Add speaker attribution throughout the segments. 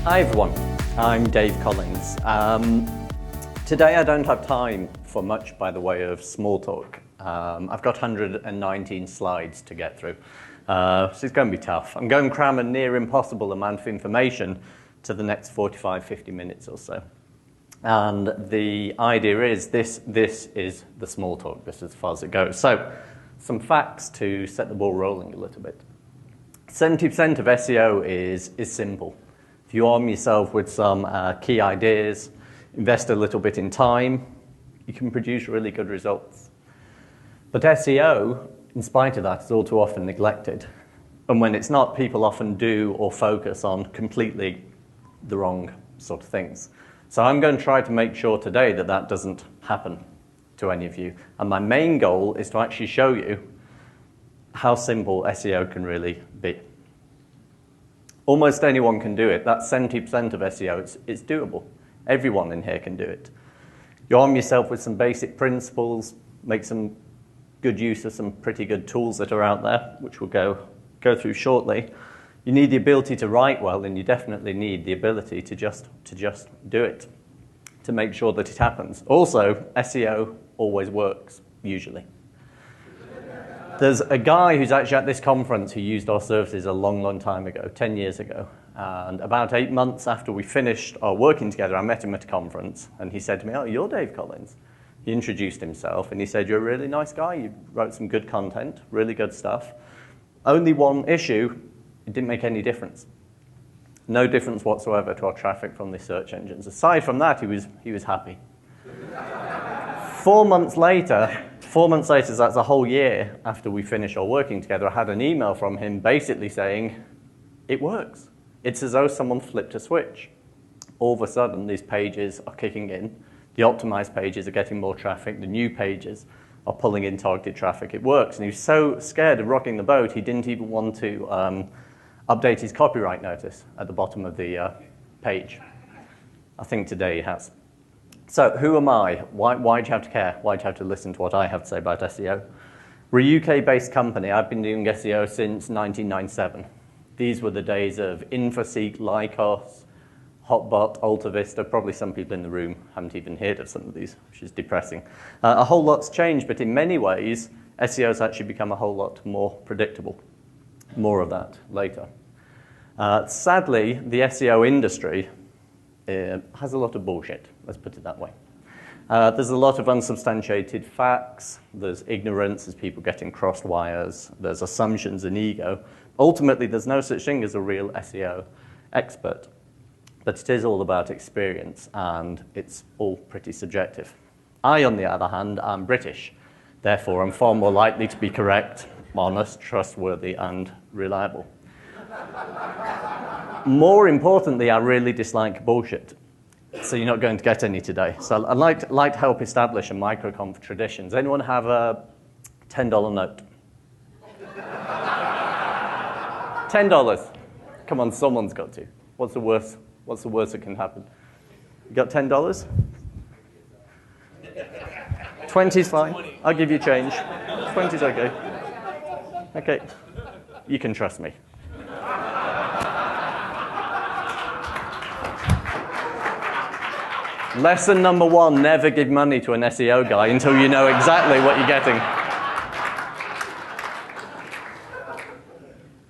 Speaker 1: Hi everyone, I'm Dave Collins. Today I don't have time for much by the way of small talk. I've got 119 slides to get through, so it's going to be tough. I'm going to cram a near impossible amount of information to the next 45-50 minutes or so. And the idea is this is the small talk, this is as far as it goes. So some facts to set the ball rolling a little bit. 70% of SEO is simple. If you arm yourself with some key ideas, invest a little bit in time, you can produce really good results. But SEO, in spite of that, is all too often neglected. And when it's not, people often do or focus on completely the wrong sort of things. So I'm going to try to make sure today that that doesn't happen to any of you. And my main goal is to actually show you how simple SEO can really be. Almost anyone can do it. That's 70% of SEO. It's doable. Everyone in here can do it. You arm yourself with some basic principles, make some good use of some pretty good tools that are out there, which we'll go through shortly. You need the ability to write well, and you definitely need the ability to just do it, to make sure that it happens. Also, SEO always works, usually. There's a guy who's actually at this conference who used our services a long time ago, 10 years ago. And about 8 months after we finished our working together, I met him at a conference, and he said to me, "Oh, you're Dave Collins." He introduced himself, and he said, "You're a really nice guy. You wrote some good content, really good stuff. Only one issue, it didn't make any difference. No difference whatsoever to our traffic from the search engines. Aside from that, he was happy." 4 months later, so that's a whole year after we finished our working together, I had an email from him basically saying, it works. It's as though someone flipped a switch. All of a sudden, these pages are kicking in. The optimized pages are getting more traffic. The new pages are pulling in targeted traffic. It works. And he was so scared of rocking the boat, he didn't even want to update his copyright notice at the bottom of the page. I think today he has. So who am I? Why do you have to care? Why do you have to listen to what I have to say about SEO? We're a UK-based company. I've been doing SEO since 1997. These were the days of Infoseek, Lycos, Hotbot, AltaVista. Probably some people in the room haven't even heard of some of these, which is depressing. A whole lot's changed, but in many ways, SEO has actually become a whole lot more predictable. More of that later. Sadly, the SEO industry has a lot of bullshit, let's put it that way. There's a lot of unsubstantiated facts, there's ignorance, there's people getting crossed wires, there's assumptions and ego. Ultimately, there's no such thing as a real SEO expert, but it is all about experience, and it's all pretty subjective. I, on the other hand, am British. Therefore, I'm far more likely to be correct, honest, trustworthy, and reliable. More importantly, I really dislike bullshit. So you're not going to get any today. So I'd like to help establish a MicroConf tradition. Does anyone have a $10 note? $10. Come on, someone's got to. What's the worst that can happen? You got $10? 20's fine. I'll give you change. 20's okay. Okay. You can trust me. Lesson number 1, never give money to an SEO guy until you know exactly what you're getting.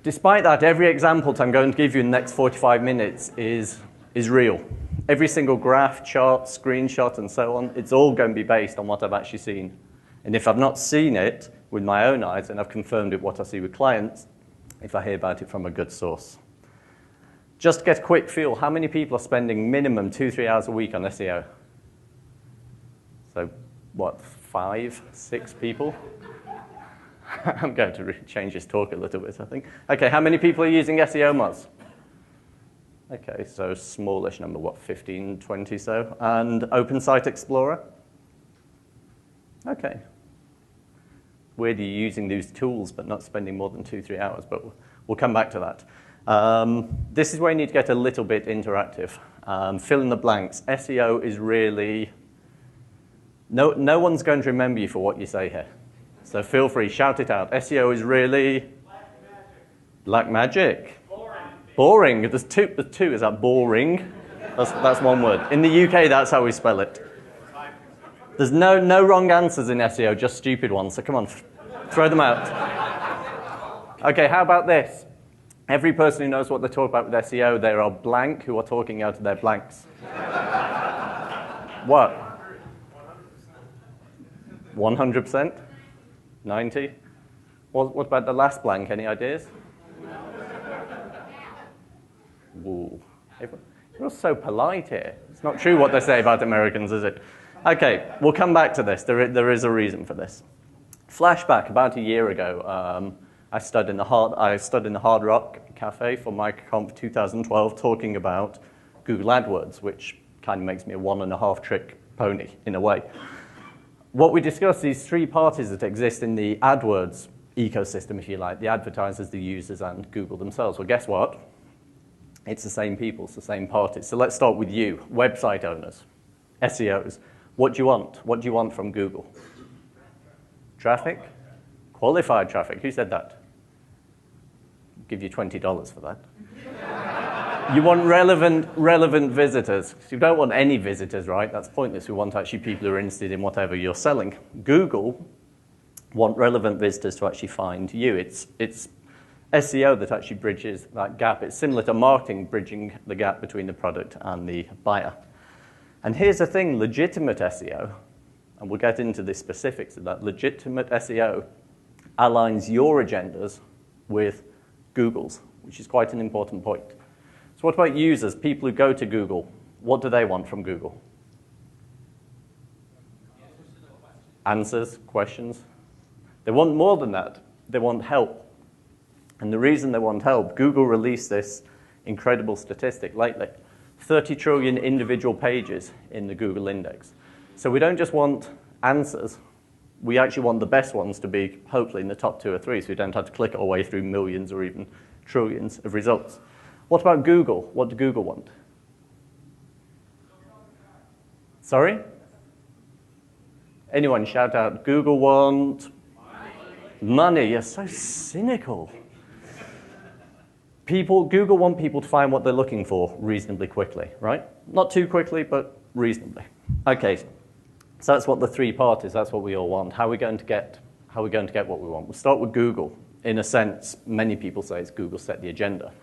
Speaker 1: Despite that, every example I'm going to give you in the next 45 minutes is real. Every single graph, chart, screenshot, and so on, it's all going to be based on what I've actually seen. And if I've not seen it with my own eyes, and I've confirmed it what I see with clients, if I hear about it from a good source. Just to get a quick feel, how many people are spending minimum 2-3 hours a week on SEO? So, what, 5, 6 people? I'm going to change this talk a little bit, I think. Okay, how many people are using SEO Moz? Okay, so smallish number, what, 15, 20 so? And Open Site Explorer? Okay. Weird you're using these tools but not spending more than 2-3 hours, but we'll come back to that. This is where you need to get a little bit interactive. Fill in the blanks. SEO is really... No one's going to remember you for what you say here. So feel free, shout it out. SEO is really... Black magic. Boring. There's two. Is that boring? That's one word. In the UK, that's how we spell it. There's no wrong answers in SEO, just stupid ones. So come on, throw them out. Okay, how about this? Every person who knows what they talk about with SEO, they are blank who are talking out of their blanks. What? 100%? 90? What about the last blank? Any ideas? Ooh. You're so polite here. It's not true what they say about Americans, is it? Okay, we'll come back to this. There is a reason for this. Flashback, about a year ago, I stood in the Hard Rock Cafe for MicroConf 2012 talking about Google AdWords, which kind of makes me a 1.5-trick pony in a way. What we discussed, these three parties that exist in the AdWords ecosystem, if you like, the advertisers, the users, and Google themselves. Well, guess what? It's the same people, it's the same parties. So let's start with you, website owners, SEOs. What do you want? What do you want from Google? Traffic? Qualified traffic. Who said that? I'll give you $20 for that. You want relevant visitors. You don't want any visitors, right? That's pointless. We want actually people who are interested in whatever you're selling. Google want relevant visitors to actually find you. It's SEO that actually bridges that gap. It's similar to marketing bridging the gap between the product and the buyer. And here's the thing, legitimate SEO, and we'll get into the specifics of that, legitimate SEO aligns your agendas with Google's, which is quite an important point. So what about users, people who go to Google? What do they want from Google? Answers, questions. They want more than that. They want help. And the reason they want help, Google released this incredible statistic lately. 30 trillion individual pages in the Google index. So we don't just want answers, we actually want the best ones to be hopefully in the top 2 or 3, so we don't have to click our way through millions or even trillions of results. What about Google? What do Google want? Sorry? Anyone shout out, Google want? Money. You're so cynical. Google want people to find what they're looking for reasonably quickly, right? Not too quickly, but reasonably. Okay, so that's what the three parties, that's what we all want. How are we going to get what we want? We'll start with Google. In a sense, many people say it's Google set the agenda.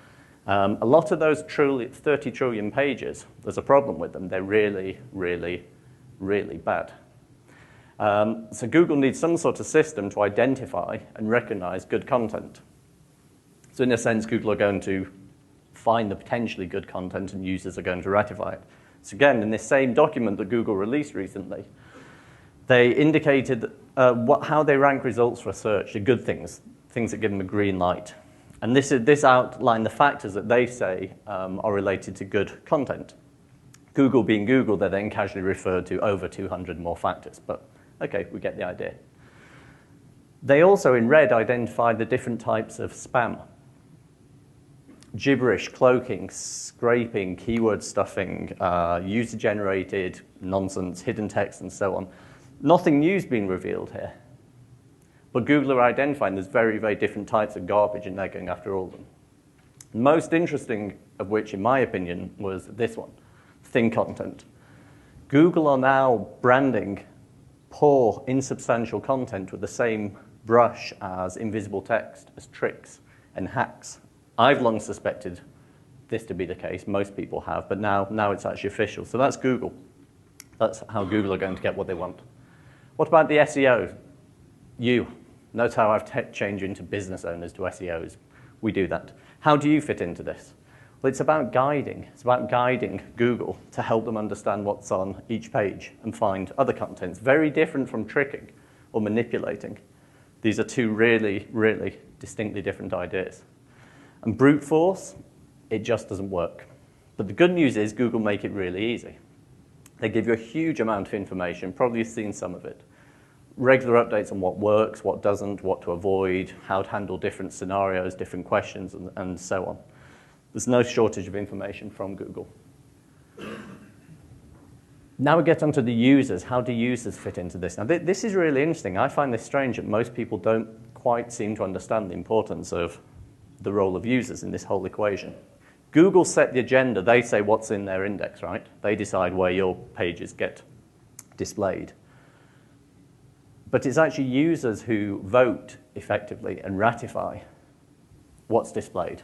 Speaker 1: A lot of those 30 trillion pages, there's a problem with them. They're really, really, really bad. So Google needs some sort of system to identify and recognize good content. So in a sense, Google are going to find the potentially good content and users are going to ratify it. So again, in this same document that Google released recently, they indicated how they rank results for a search, the good things that give them a green light. And this outlined the factors that they say are related to good content. Google being Google, they then casually referred to over 200 more factors. But okay, we get the idea. They also, in red, identified the different types of spam. Gibberish, cloaking, scraping, keyword stuffing, user-generated nonsense, hidden text, and so on. Nothing new's been revealed here. But Google are identifying there's very, very different types of garbage, and they're going after all of them. Most interesting of which, in my opinion, was this one, thin content. Google are now branding poor, insubstantial content with the same brush as invisible text, as tricks and hacks. I've long suspected this to be the case. Most people have, but now it's actually official. So that's Google. That's how Google are going to get what they want. What about the SEO? You. Notice how I've changed into business owners to SEOs. We do that. How do you fit into this? Well, it's about guiding. It's about guiding Google to help them understand what's on each page and find other contents. Very different from tricking or manipulating. These are two really, really distinctly different ideas. And brute force, it just doesn't work. But the good news is Google make it really easy. They give you a huge amount of information, probably you've seen some of it. Regular updates on what works, what doesn't, what to avoid, how to handle different scenarios, different questions, and so on. There's no shortage of information from Google. Now we get onto the users. How do users fit into this? Now this is really interesting. I find this strange that most people don't quite seem to understand the importance of the role of users in this whole equation. Google set the agenda. They say what's in their index, right? They decide where your pages get displayed. But it's actually users who vote effectively and ratify what's displayed.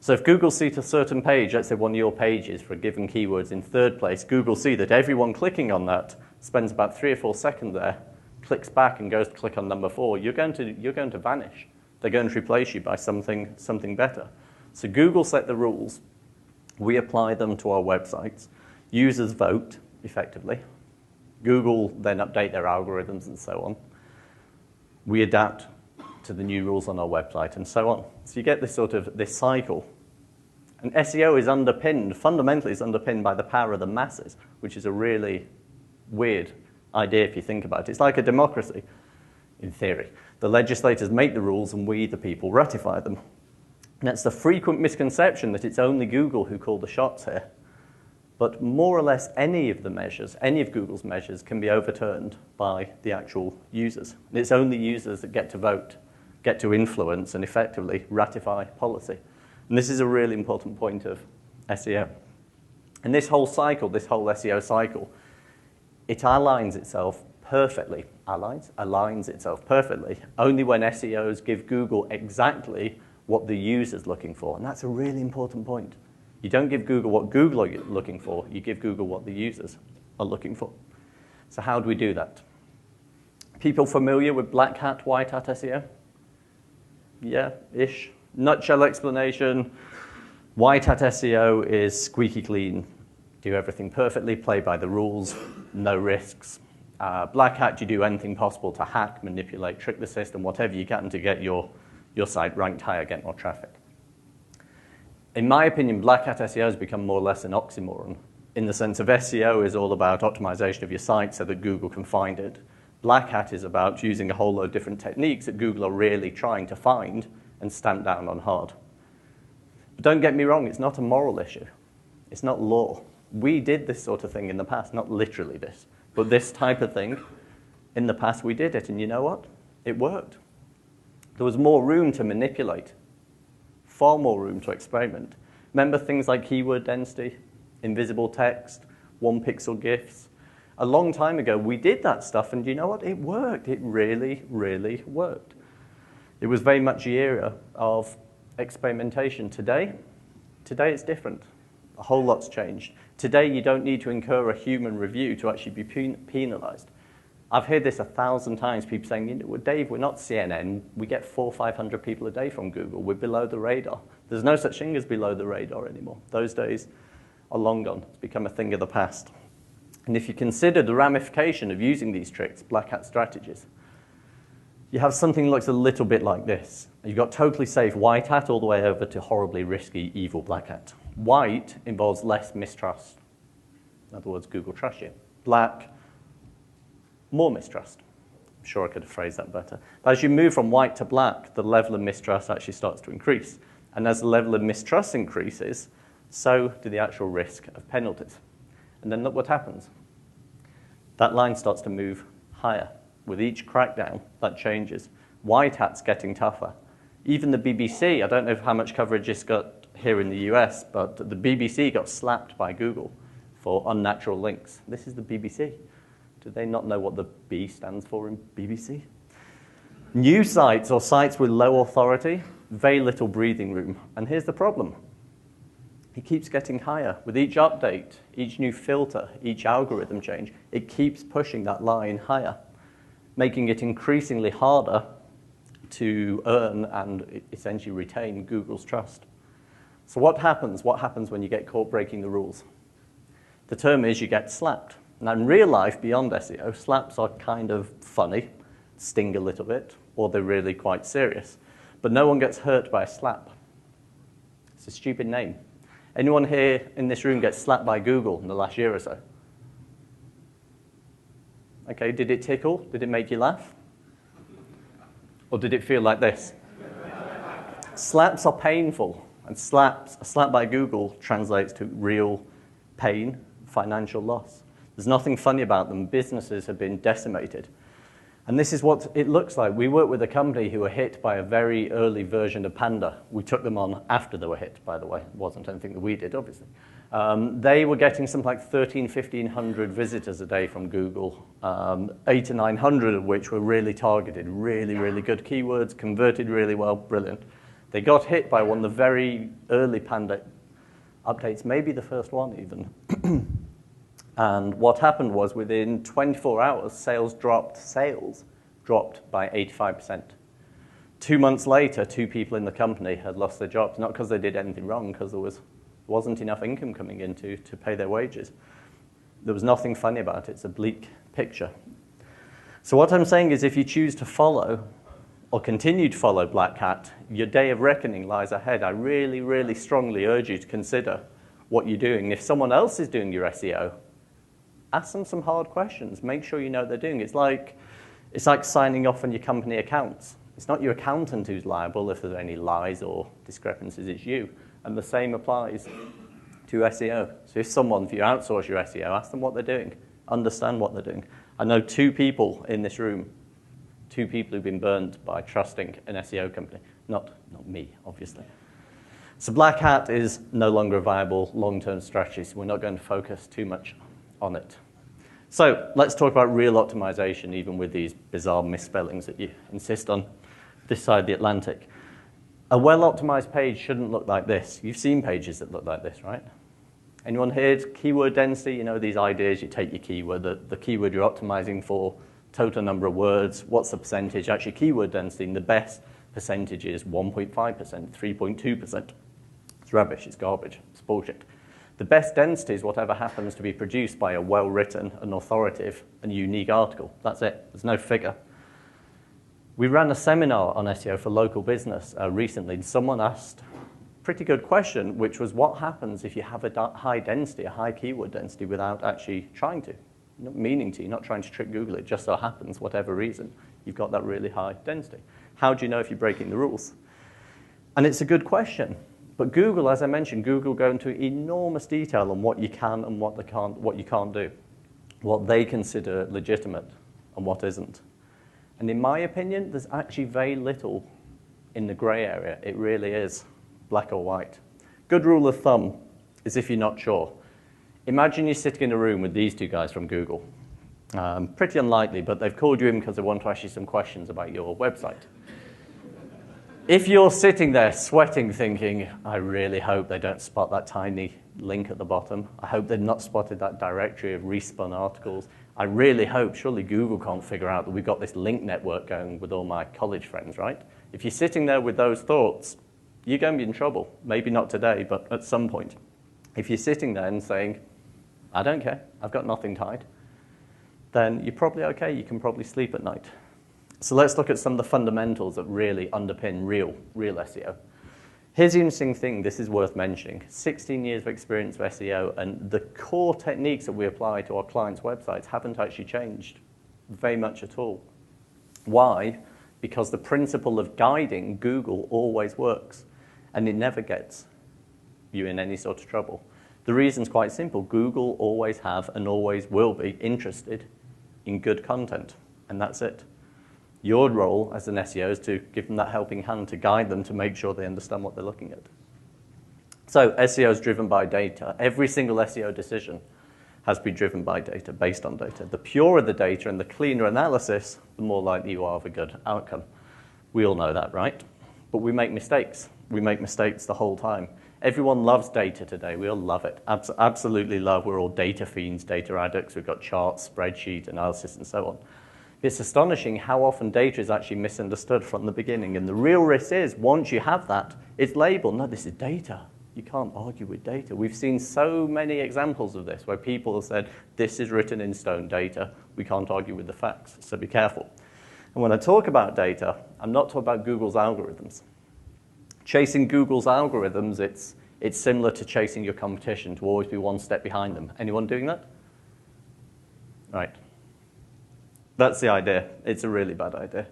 Speaker 1: So if Google sees a certain page, let's say one of your pages for a given keyword's in third place, Google see that everyone clicking on that spends about 3 or 4 seconds there, clicks back and goes to click on number 4, you're going to vanish. They're going to replace you by something better. So Google set the rules. We apply them to our websites. Users vote effectively. Google then update their algorithms and so on. We adapt to the new rules on our website and so on. So you get this cycle. And SEO is fundamentally is underpinned by the power of the masses, which is a really weird idea if you think about it. It's like a democracy, in theory. The legislators make the rules and we, the people, ratify them. And that's the frequent misconception that it's only Google who call the shots here. But more or less any of Google's measures can be overturned by the actual users. And it's only users that get to vote, get to influence and effectively ratify policy. And this is a really important point of SEO. And this whole SEO cycle, it aligns itself perfectly, aligns itself perfectly, only when SEOs give Google exactly what the user's looking for. And that's a really important point. You don't give Google what Google are looking for, you give Google what the users are looking for. So how do we do that? People familiar with black hat, white hat SEO? Yeah-ish. Nutshell explanation, white hat SEO is squeaky clean, do everything perfectly, play by the rules, no risks. Black hat, you do anything possible to hack, manipulate, trick the system, whatever you can to get your site ranked higher, get more traffic. In my opinion, black hat SEO has become more or less an oxymoron, in the sense of SEO is all about optimization of your site so that Google can find it. Black hat is about using a whole load of different techniques that Google are really trying to find and stamp down on hard. But don't get me wrong, it's not a moral issue. It's not law. We did this sort of thing in the past, not literally this, but this type of thing, in the past we did it, and you know what? It worked. There was more room to manipulate, far more room to experiment. Remember things like keyword density, invisible text, one-pixel GIFs? A long time ago, we did that stuff, and you know what? It worked. It really, really worked. It was very much the era of experimentation. Today it's different. A whole lot's changed. Today, you don't need to incur a human review to actually be penalized. I've heard this 1,000 times, people saying, well, Dave, we're not CNN. We get 400 or 500 people a day from Google. We're below the radar. There's no such thing as below the radar anymore. Those days are long gone. It's become a thing of the past. And if you consider the ramification of using these tricks, black hat strategies, you have something that looks a little bit like this. You've got totally safe white hat all the way over to horribly risky, evil black hat. White involves less mistrust. In other words, Google trusts you. Black, more mistrust. I'm sure I could have phrased that better. But as you move from white to black, the level of mistrust actually starts to increase. And as the level of mistrust increases, so do the actual risk of penalties. And then look what happens. That line starts to move higher. With each crackdown, that changes. White hat's getting tougher. Even the BBC, I don't know how much coverage it's got here in the US, but the BBC got slapped by Google for unnatural links. This is the BBC. Do they not know what the B stands for in BBC? New sites or sites with low authority, very little breathing room. And here's the problem. It keeps getting higher. With each update, each new filter, each algorithm change, it keeps pushing that line higher, making it increasingly harder to earn and essentially retain Google's trust. So what happens? What happens when you get caught breaking the rules? The term is you get slapped. Now in real life, beyond SEO, slaps are kind of funny, sting a little bit, or they're really quite serious. But no one gets hurt by a slap. It's a stupid name. Anyone here in this room get slapped by Google in the last year or so? Okay, did it tickle? Did it make you laugh? Or did it feel like this? Slaps are painful, and a slap by Google translates to real pain, financial loss. There's nothing funny about them. Businesses have been decimated. And this is what it looks like. We work with a company who were hit by a very early version of Panda. We took them on after they were hit, by the way. It wasn't anything that we did, obviously. They were getting something like 1,500 visitors a day from Google, 800 to 900 of which were really targeted, really, really good keywords, converted really well, brilliant. They got hit by one of the very early Panda updates, maybe the first one even. And what happened was within 24 hours, sales dropped by 85%. 2 months later, 2 people in the company had lost their jobs, not because they did anything wrong, because there wasn't enough income coming in to pay their wages. There was nothing funny about it. It's a bleak picture. So what I'm saying is if you choose to follow or continue to follow Black Hat, your day of reckoning lies ahead. I really, really strongly urge you to consider what you're doing. If someone else is doing your SEO, ask them some hard questions. Make sure you know what they're doing. It's like signing off on your company accounts. It's not your accountant who's liable if there's any lies or discrepancies, it's you. And the same applies to SEO. So if you outsource your SEO, ask them what they're doing. Understand what they're doing. I know 2 people in this room, 2 people who've been burned by trusting an SEO company. Not me, obviously. So Black Hat is no longer a viable long-term strategy, so we're not going to focus too much on it. So let's talk about real optimization, even with these bizarre misspellings that you insist on this side of the Atlantic. A well-optimized page shouldn't look like this. You've seen pages that look like this, right? Anyone here? Keyword density, these ideas, you take your keyword, the keyword you're optimizing for, total number of words, what's the percentage? Actually, keyword density, and the best percentage is 1.5%, 3.2%. It's rubbish, it's garbage, it's bullshit. The best density is whatever happens to be produced by a well-written and authoritative and unique article. That's it. There's no figure. We ran a seminar on SEO for local business recently, and someone asked a pretty good question, which was what happens if you have a high density, a high keyword density, without actually trying to, not meaning to, not trying to trick Google. It just so happens, whatever reason, you've got that really high density. How do you know if you're breaking the rules? And it's a good question. But Google, as I mentioned, Google go into enormous detail on what you can and what you can't do, what they consider legitimate and what isn't. And in my opinion, there's actually very little in the gray area. It really is black or white. Good rule of thumb is if you're not sure. Imagine you're sitting in a room with these 2 guys from Google. Pretty unlikely, but they've called you in because they want to ask you some questions about your website. If you're sitting there sweating thinking, I really hope they don't spot that tiny link at the bottom. I hope they've not spotted that directory of respun articles. I really hope, surely Google can't figure out that we've got this link network going with all my college friends, right? If you're sitting there with those thoughts, you're going to be in trouble. Maybe not today, but at some point. If you're sitting there and saying, I don't care, I've got nothing tied, then you're probably okay. You can probably sleep at night. So let's look at some of the fundamentals that really underpin real SEO. Here's the interesting thing, this is worth mentioning. 16 years of experience with SEO, and the core techniques that we apply to our clients' websites haven't actually changed very much at all. Why? Because the principle of guiding Google always works, and it never gets you in any sort of trouble. The reason's quite simple. Google always have and always will be interested in good content, and that's it. Your role as an SEO is to give them that helping hand, to guide them, to make sure they understand what they're looking at. So SEO is driven by data. Every single SEO decision has been driven by data, based on data. The purer the data and the cleaner analysis, the more likely you are of a good outcome. We all know that, right? But we make mistakes. We make mistakes the whole time. Everyone loves data today. We all love it. Absolutely love. We're all data fiends, data addicts. We've got charts, spreadsheet, analysis, and so on. It's astonishing how often data is actually misunderstood from the beginning. And the real risk is, once you have that, it's labeled, no, this is data. You can't argue with data. We've seen so many examples of this where people have said, this is written in stone data. We can't argue with the facts, so be careful. And when I talk about data, I'm not talking about Google's algorithms. Chasing Google's algorithms, it's similar to chasing your competition, to always be one step behind them. Anyone doing that? Right. That's the idea. It's a really bad idea.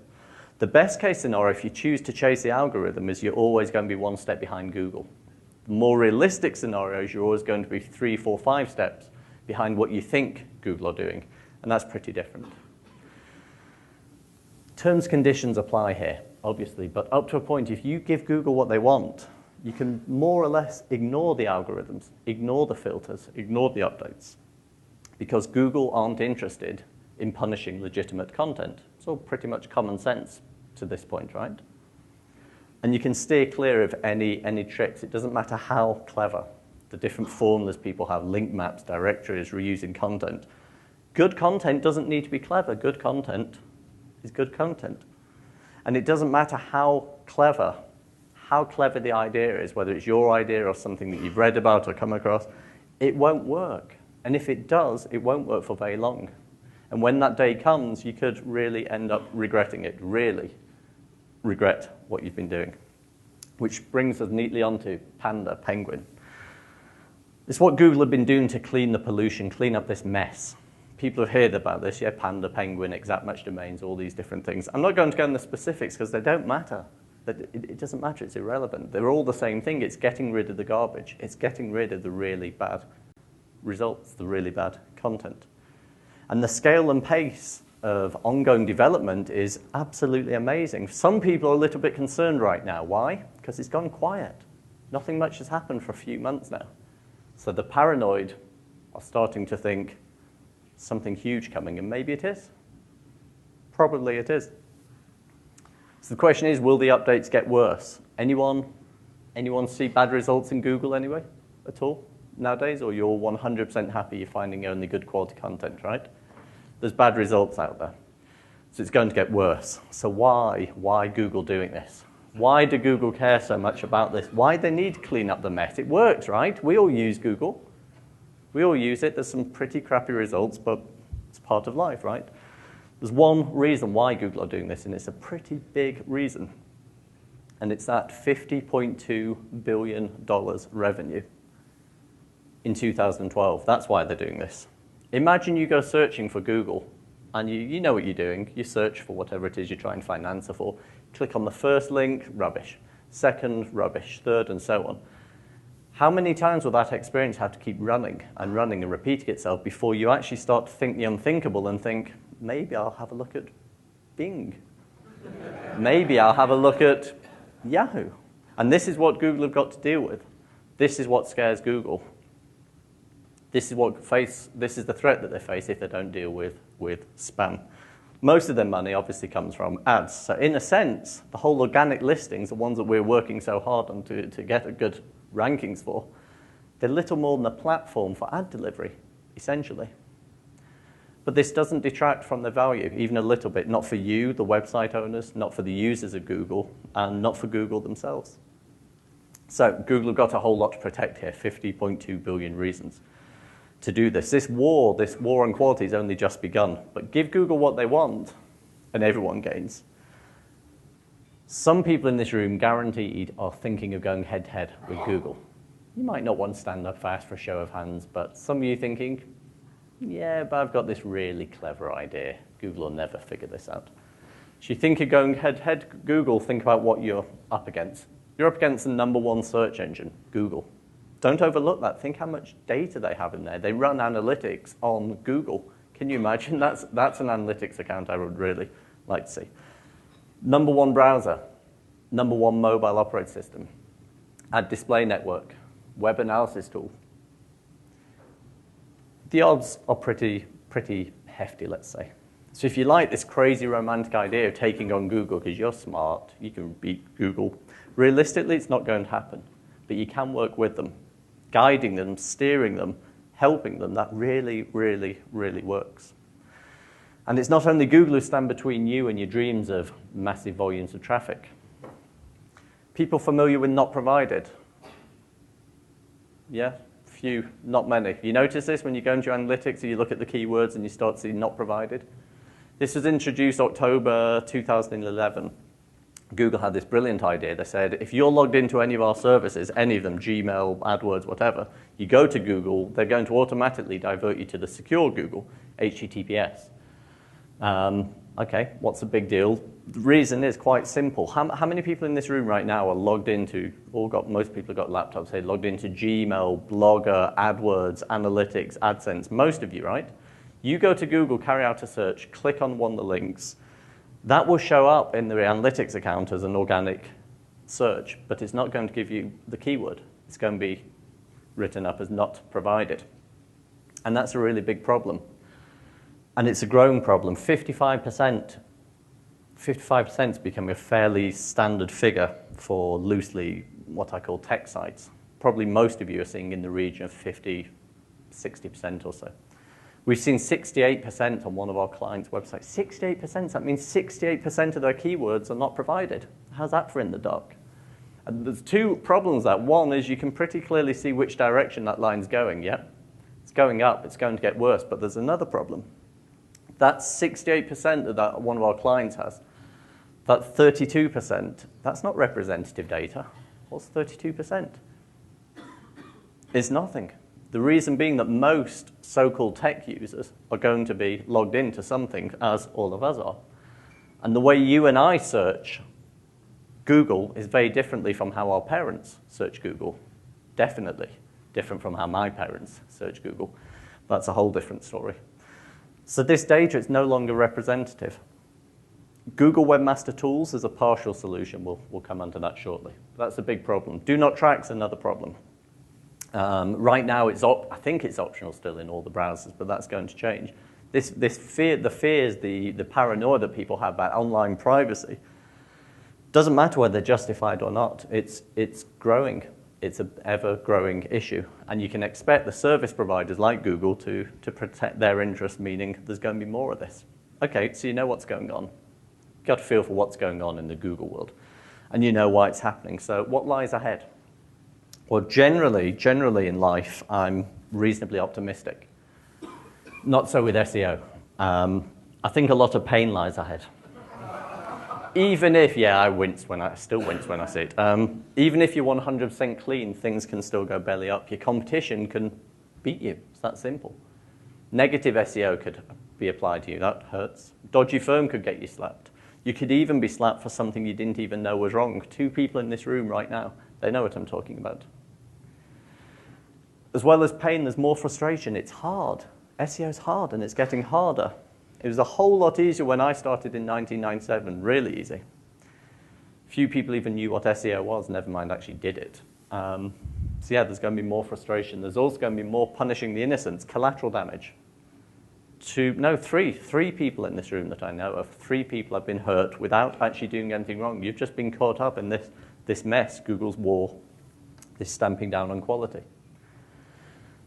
Speaker 1: The best case scenario, if you choose to chase the algorithm, is you're always going to be one step behind Google. The more realistic scenarios, you're always going to be 3, 4, 5 steps behind what you think Google are doing, and that's pretty different. Terms and conditions apply here, obviously, but up to a point, if you give Google what they want, you can more or less ignore the algorithms, ignore the filters, ignore the updates, because Google aren't interested in punishing legitimate content. It's all pretty much common sense to this point, right? And you can steer clear of any tricks. It doesn't matter how clever. The different formulas people have, link maps, directories, reusing content. Good content doesn't need to be clever. Good content is good content. And it doesn't matter how clever the idea is, whether it's your idea or something that you've read about or come across, it won't work. And if it does, it won't work for very long. And when that day comes, you could really end up regretting it, really regret what you've been doing. Which brings us neatly onto Panda, Penguin. It's what Google have been doing to clean the pollution, clean up this mess. People have heard about this, yeah, Panda, Penguin, exact match domains, all these different things. I'm not going to go into the specifics because they don't matter. It doesn't matter, it's irrelevant. They're all the same thing. It's getting rid of the garbage. It's getting rid of the really bad results, the really bad content. And the scale and pace of ongoing development is absolutely amazing. Some people are a little bit concerned right now. Why? Because it's gone quiet. Nothing much has happened for a few months now. So the paranoid are starting to think something huge coming, and maybe it is. Probably it is. So the question is, will the updates get worse? Anyone see bad results in Google anyway, at all, nowadays? Or you're 100% happy you're finding only good quality content, right? There's bad results out there. So it's going to get worse. So why Google doing this? Why do Google care so much about this? Why do they need to clean up the mess? It works, right? We all use Google. We all use it. There's some pretty crappy results, but it's part of life, right? There's one reason why Google are doing this, and it's a pretty big reason. And it's that $50.2 billion revenue in 2012. That's why they're doing this. Imagine you go searching for Google, and you know what you're doing. You search for whatever it is you're trying to find an answer for. Click on the first link, rubbish. Second, rubbish. Third, and so on. How many times will that experience have to keep running and repeating itself before you actually start to think the unthinkable and think, maybe I'll have a look at Bing. Maybe I'll have a look at Yahoo. And this is what Google have got to deal with. This is what scares Google. This is the threat that they face if they don't deal with spam. Most of their money obviously comes from ads. So in a sense, the whole organic listings, the ones that we're working so hard on to get a good rankings for, they're little more than a platform for ad delivery, essentially. But this doesn't detract from the value, even a little bit. Not for you, the website owners, not for the users of Google, and not for Google themselves. So Google have got a whole lot to protect here, 50.2 billion reasons to do this. This war on quality has only just begun. But give Google what they want, and everyone gains. Some people in this room, guaranteed, are thinking of going head-to-head with Google. You might not want to stand up fast for a show of hands, but some of you thinking, yeah, but I've got this really clever idea. Google will never figure this out. So you think of going head-to-head with Google, think about what you're up against. You're up against the #1 search engine, Google. Don't overlook that. Think how much data they have in there. They run analytics on Google. Can you imagine? That's an analytics account I would really like to see. #1 browser, #1 mobile operating system, ad display network, web analysis tool. The odds are pretty hefty, let's say. So if you like this crazy romantic idea of taking on Google because you're smart, you can beat Google, realistically it's not going to happen. But you can work with them, guiding them, steering them, helping them. That really, really, really works. And it's not only Google who stand between you and your dreams of massive volumes of traffic. People familiar with not provided? Yeah, few, not many. You notice this when you go into your analytics and you look at the keywords and you start seeing not provided? This was introduced October 2011. Google had this brilliant idea. They said, if you're logged into any of our services, any of them, Gmail, AdWords, whatever, you go to Google, they're going to automatically divert you to the secure Google, HTTPS. Okay, what's the big deal? The reason is quite simple. How many people in this room right now are logged into, most people have got laptops here, logged into Gmail, Blogger, AdWords, Analytics, AdSense, most of you, right? You go to Google, carry out a search, click on one of the links, That will show up in the analytics account as an organic search, but it's not going to give you the keyword. It's going to be written up as not provided. And that's a really big problem. And it's a growing problem. 55% is becoming a fairly standard figure for loosely what I call tech sites. Probably most of you are seeing in the region of 50, 60% or so. We've seen 68% on one of our clients' websites. 68%, that means 68% of their keywords are not provided. How's that for in the dark? And there's two problems there. One is you can pretty clearly see which direction that line's going, yeah? It's going up, it's going to get worse, but there's another problem. That's 68% that one of our clients has. That 32%, that's not representative data. What's 32%? It's nothing. The reason being that most so-called tech users are going to be logged into something, as all of us are. And the way you and I search Google is very differently from how our parents search Google. Definitely different from how my parents search Google. That's a whole different story. So this data is no longer representative. Google Webmaster Tools is a partial solution. We'll come onto that shortly. That's a big problem. Do not track's another problem. Right now, I think it's optional still in all the browsers, but that's going to change. The fears, the paranoia that people have about online privacy, doesn't matter whether they're justified or not. It's growing. It's an ever-growing issue. And you can expect the service providers like Google to protect their interests, meaning there's going to be more of this. Okay, so you know what's going on. You've got a feel for what's going on in the Google world. And you know why it's happening. So what lies ahead? Well, generally in life, I'm reasonably optimistic. Not so with SEO. I think a lot of pain lies ahead. Even if, I still wince when I see it. Even if you're 100% clean, things can still go belly up. Your competition can beat you. It's that simple. Negative SEO could be applied to you. That hurts. Dodgy firm could get you slapped. You could even be slapped for something you didn't even know was wrong. 2 people in this room right now, they know what I'm talking about. As well as pain, there's more frustration. It's hard. SEO is hard, and it's getting harder. It was a whole lot easier when I started in 1997, really easy. Few people even knew what SEO was, never mind actually did it. So yeah, there's going to be more frustration. There's also going to be more punishing the innocents, collateral damage. 3 people in this room that I know of. 3 people have been hurt without actually doing anything wrong. You've just been caught up in this mess, Google's war, this stamping down on quality.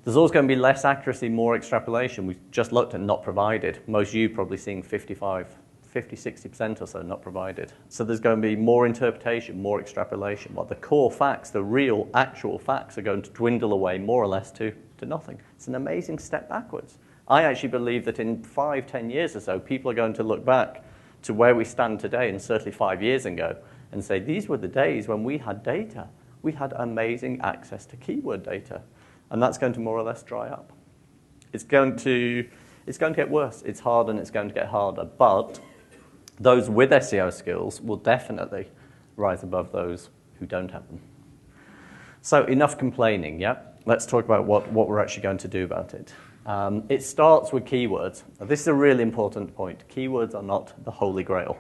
Speaker 1: There's also going to be less accuracy, more extrapolation. We've just looked at not provided. Most of you probably seeing 50, 60% or so not provided. So there's going to be more interpretation, more extrapolation. What the core facts, the real, actual facts are going to dwindle away more or less to nothing. It's an amazing step backwards. I actually believe that in 5, 10 years or so, people are going to look back to where we stand today, and certainly 5 years ago, and say, these were the days when we had data. We had amazing access to keyword data. And that's going to more or less dry up. It's going to get worse. It's hard and it's going to get harder. But those with SEO skills will definitely rise above those who don't have them. So enough complaining, yeah? Let's talk about what we're actually going to do about it. It starts with keywords. Now, this is a really important point. Keywords are not the holy grail.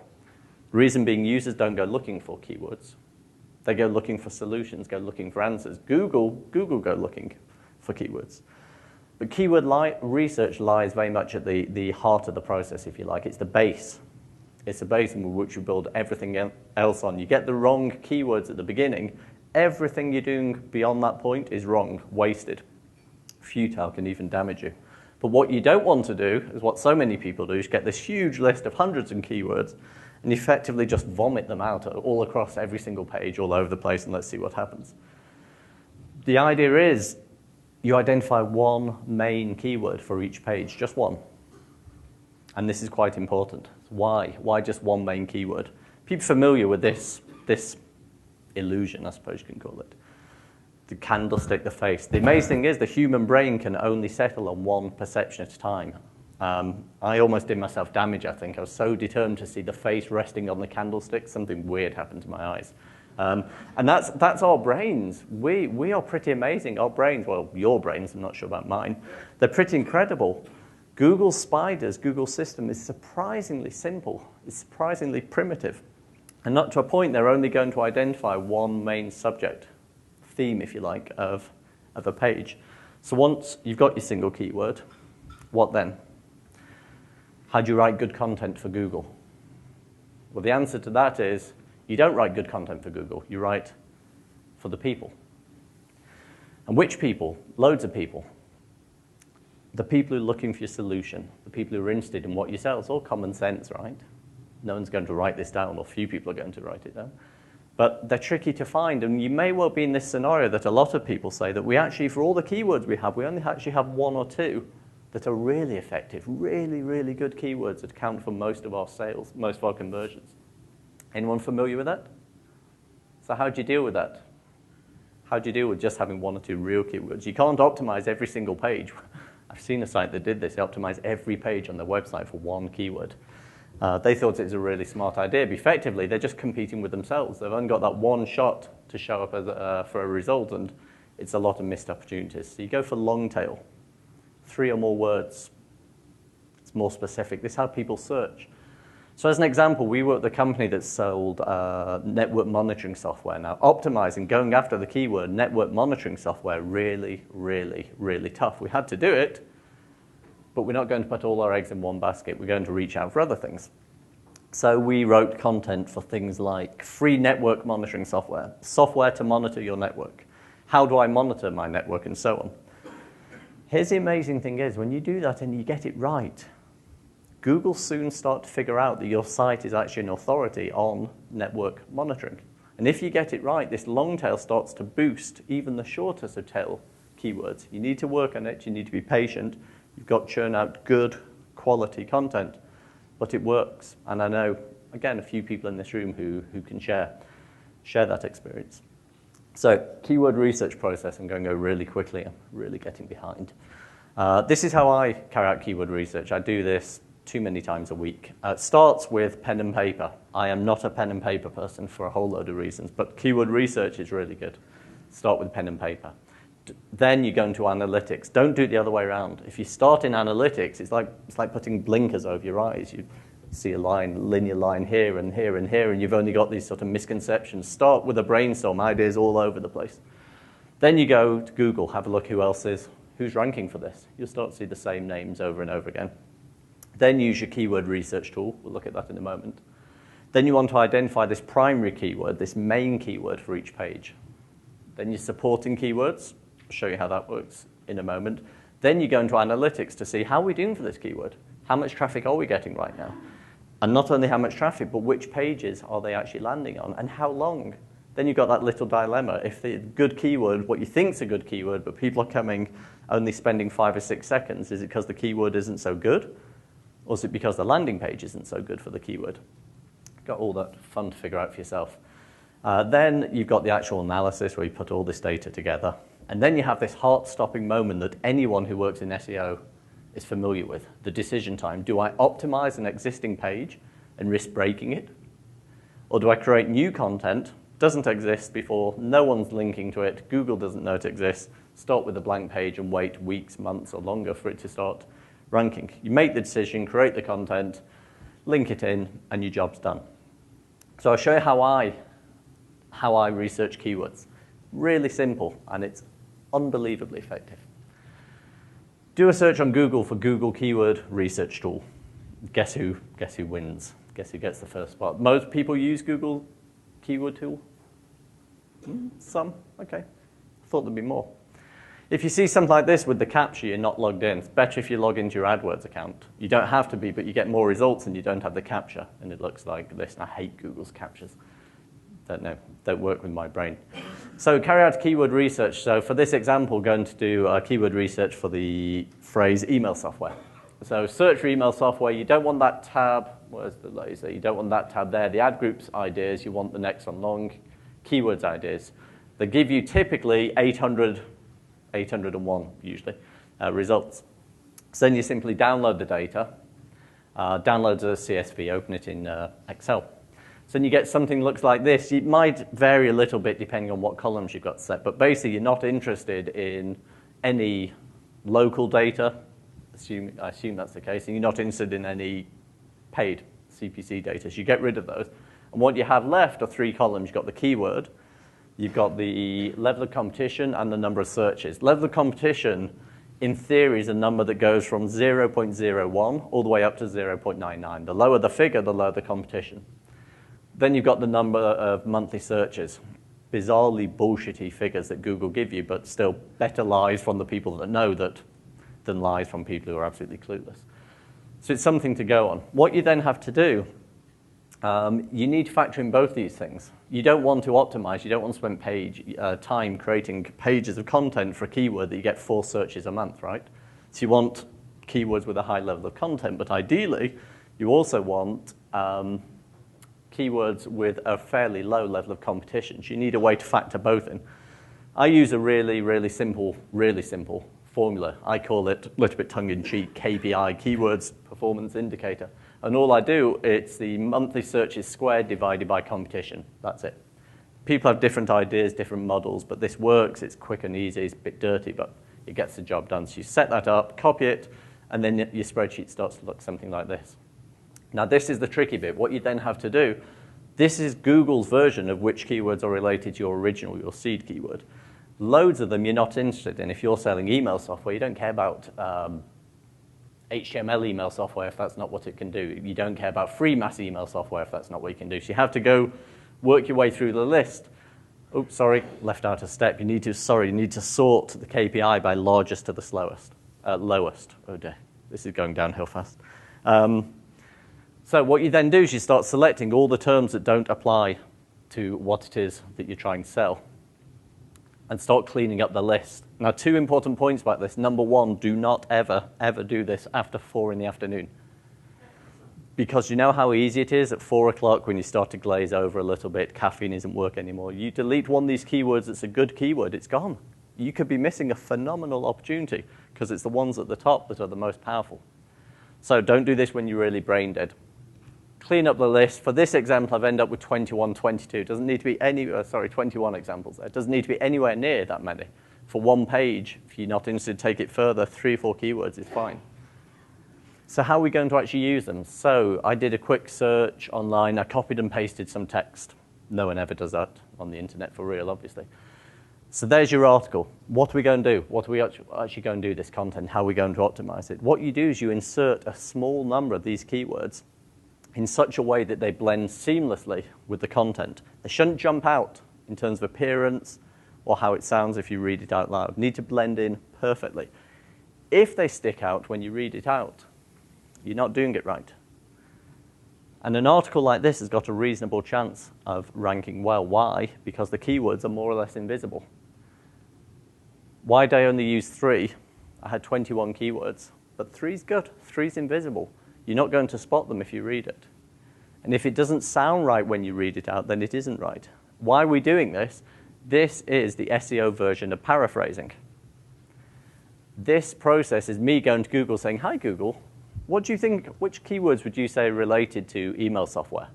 Speaker 1: Reason being, users don't go looking for keywords. They go looking for solutions, go looking for answers. Google go looking for keywords. But keyword research lies very much at the heart of the process, if you like. It's the base. It's the base in which you build everything else on. You get the wrong keywords at the beginning, everything you're doing beyond that point is wrong, wasted. Futile, can even damage you. But what you don't want to do, is what so many people do, is get this huge list of hundreds of keywords and effectively just vomit them out all across every single page, all over the place, and let's see what happens. The idea is you identify one main keyword for each page, just one. And this is quite important. Why? Why just one main keyword? People familiar with this illusion, I suppose you can call it. The candlestick, the face. The amazing thing is the human brain can only settle on one perception at a time. I almost did myself damage, I think. I was so determined to see the face resting on the candlestick, something weird happened to my eyes. And that's our brains. We are pretty amazing. Our brains, well, your brains, I'm not sure about mine, they're pretty incredible. Google spiders, Google system is surprisingly simple. It's surprisingly primitive. And not to a point, they're only going to identify one main subject, theme, if you like, of a page. So once you've got your single keyword, what then? How do you write good content for Google? Well, the answer to that is you don't write good content for Google. You write for the people. And which people? Loads of people. The people who are looking for your solution, the people who are interested in what you sell. It's all common sense, right? No one's going to write this down, or few people are going to write it down. But they're tricky to find, and you may well be in this scenario that a lot of people say that we actually, for all the keywords we only actually have one or two that are really effective, really, really good keywords that account for most of our sales, most of our conversions. Anyone familiar with that? So how do you deal with that? How do you deal with just having one or two real keywords? You can't optimize every single page. I've seen a site that did this. They optimized every page on their website for one keyword. They thought it was a really smart idea, but effectively they're just competing with themselves. They've only got that one shot to show up as for a result, and it's a lot of missed opportunities. So you go for long tail, 3 or more words. It's more specific. This is how people search. So as an example, we were at the company that sold network monitoring software. Now, optimizing, going after the keyword network monitoring software, really, really, really tough. We had to do it, but we're not going to put all our eggs in one basket. We're going to reach out for other things. So we wrote content for things like free network monitoring software, software to monitor your network. How do I monitor my network, and so on. Here's the amazing thing is, when you do that and you get it right, Google soon start to figure out that your site is actually an authority on network monitoring. And if you get it right, this long tail starts to boost even the shortest of tail keywords. You need to work on it. You need to be patient. You've got to churn out good quality content, but it works. And I know, again, a few people in this room who can share that experience. So keyword research process, I'm going to go really quickly. I'm really getting behind. This is how I carry out keyword research. I do this too many times a week. It starts with pen and paper. I am not a pen and paper person for a whole load of reasons, but keyword research is really good. Start with pen and paper. Then you go into analytics. Don't do it the other way around. If you start in analytics, it's like putting blinkers over your eyes. You see a line, linear line here and here and here, and you've only got these sort of misconceptions. Start with a brainstorm, ideas all over the place. Then you go to Google, have a look who's ranking for this. You'll start to see the same names over and over again. Then use your keyword research tool. We'll look at that in a moment. Then you want to identify this primary keyword, this main keyword for each page. Then your supporting keywords. I'll show you how that works in a moment. Then you go into analytics to see how we're doing for this keyword. How much traffic are we getting right now? And not only how much traffic, but which pages are they actually landing on, and how long? Then you've got that little dilemma. If the good keyword, what you think is a good keyword, but people are coming only spending 5 or 6 seconds, is it because the keyword isn't so good? Or is it because the landing page isn't so good for the keyword? Got all that fun to figure out for yourself. Then you've got the actual analysis where you put all this data together. And then you have this heart-stopping moment that anyone who works in SEO is familiar with, the decision time. Do I optimize an existing page and risk breaking it? Or do I create new content, doesn't exist before, no one's linking to it, Google doesn't know it exists, start with a blank page and wait weeks, months, or longer for it to start ranking? You make the decision, create the content, link it in, and your job's done. So I'll show you how I research keywords. Really simple, and it's unbelievably effective. Do a search on Google for Google Keyword Research Tool. Guess who wins? Guess who gets the first spot? Most people use Google Keyword Tool? Some? Okay. Thought there'd be more. If you see something like this with the captcha, you're not logged in. It's better if you log into your AdWords account. You don't have to be, but you get more results and you don't have the captcha, and it looks like this. And I hate Google's captchas. Don't work with my brain. So carry out keyword research. So for this example, going to do keyword research for the phrase email software. So search for email software. You don't want that tab. Where's the laser? You don't want that tab there. The ad groups ideas. You want the next one long. Keywords ideas. They give you typically 801 usually results. So then you simply download the data, download the CSV, open it in Excel. So then you get something that looks like this. It might vary a little bit depending on what columns you've got set, but basically you're not interested in any local data, I assume that's the case, and you're not interested in any paid CPC data, so you get rid of those. And what you have left are 3 columns. You've got the keyword, you've got the level of competition, and the number of searches. Level of competition, in theory, is a number that goes from 0.01 all the way up to 0.99. The lower the figure, the lower the competition. Then you've got the number of monthly searches. Bizarrely bullshitty figures that Google give you, but still better lies from the people that know that than lies from people who are absolutely clueless. So it's something to go on. What you then have to do, you need to factor in both these things. You don't want to optimize. You don't want to spend time creating pages of content for a keyword that you get 4 searches a month, right? So you want keywords with a high level of content, but ideally, you also want keywords with a fairly low level of competition. So you need a way to factor both in. I use a really simple formula. I call it, a little bit tongue-in-cheek, KPI, Keywords Performance Indicator. And all I do, it's the monthly searches squared divided by competition. That's it. People have different ideas, different models, but this works. It's quick and easy. It's a bit dirty, but it gets the job done. So you set that up, copy it, and then your spreadsheet starts to look something like this. Now, this is the tricky bit. What you then have to do, this is Google's version of which keywords are related to your original, your seed keyword. Loads of them you're not interested in. If you're selling email software, you don't care about HTML email software if that's not what it can do. You don't care about free mass email software if that's not what you can do. So you have to go work your way through the list. Oops, sorry, left out a step. You need to sort the KPI by largest to the lowest. Oh dear, this is going downhill fast. So what you then do is you start selecting all the terms that don't apply to what it is that you're trying to sell and start cleaning up the list. Now, 2 important points about this. Number 1, do not ever do this after 4 in the afternoon. Because you know how easy it is at 4 o'clock when you start to glaze over a little bit, caffeine isn't working anymore. You delete one of these keywords that's a good keyword, it's gone. You could be missing a phenomenal opportunity because it's the ones at the top that are the most powerful. So don't do this when you're really brain dead. Clean up the list. For this example, I've ended up with 21, 22. It doesn't need to be 21 examples there. It doesn't need to be anywhere near that many. For one page, if you're not interested, take it further. 3 or 4 keywords is fine. So how are we going to actually use them? So I did a quick search online. I copied and pasted some text. No one ever does that on the internet for real, obviously. So there's your article. What are we going to do? What are we actually going to do this content? How are we going to optimize it? What you do is you insert a small number of these keywords in such a way that they blend seamlessly with the content. They shouldn't jump out in terms of appearance or how it sounds if you read it out loud. Need to blend in perfectly. If they stick out when you read it out, you're not doing it right. And an article like this has got a reasonable chance of ranking well. Why? Because the keywords are more or less invisible. Why did I only use 3? I had 21 keywords, but 3's good. 3's invisible. You're not going to spot them if you read it. And if it doesn't sound right when you read it out, then it isn't right. Why are we doing this? This is the SEO version of paraphrasing. This process is me going to Google saying, "Hi Google, what do you think, which keywords would you say are related to email software?"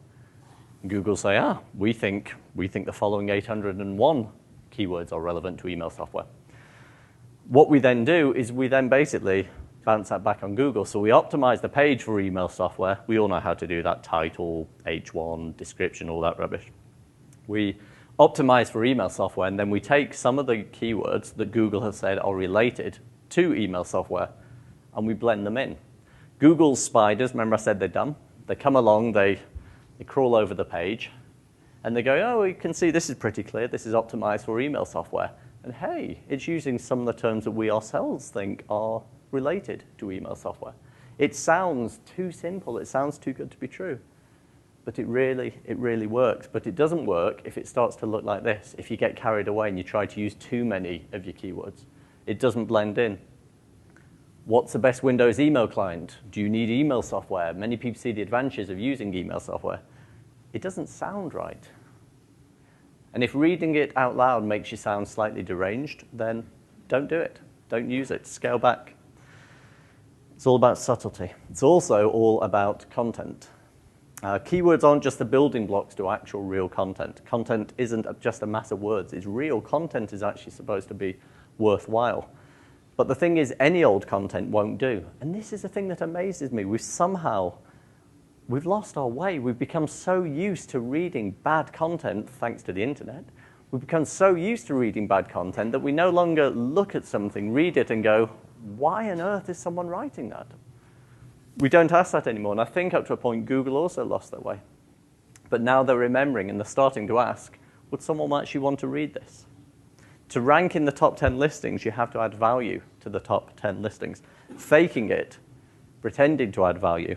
Speaker 1: And Google say, we think the following 801 keywords are relevant to email software. What we then do is we then basically bounce that back on Google. So we optimize the page for email software. We all know how to do that: title, H1, description, all that rubbish. We optimize for email software, and then we take some of the keywords that Google has said are related to email software, and we blend them in. Google's spiders, remember I said they're dumb? They come along, they crawl over the page, and they go, "Oh, you can see this is pretty clear. This is optimized for email software." And hey, it's using some of the terms that we ourselves think are related to email software. It sounds too simple. It sounds too good to be true. But it really works. But it doesn't work if it starts to look like this. If you get carried away and you try to use too many of your keywords, it doesn't blend in. What's the best Windows email client? Do you need email software? Many people see the advantages of using email software. It doesn't sound right. And if reading it out loud makes you sound slightly deranged, then don't do it. Don't use it. Scale back. It's all about subtlety. It's also all about content. Keywords aren't just the building blocks to actual real content. Content isn't just a mass of words. It's real. Content is actually supposed to be worthwhile. But the thing is, any old content won't do. And this is the thing that amazes me. We've lost our way. We've become so used to reading bad content, thanks to the internet. We've become so used to reading bad content that we no longer look at something, read it, and go, why on earth is someone writing that? We don't ask that anymore. And I think up to a point, Google also lost their way. But now they're remembering and they're starting to ask, would someone actually want to read this? To rank in the top 10 listings, you have to add value to the top 10 listings. Faking it, pretending to add value,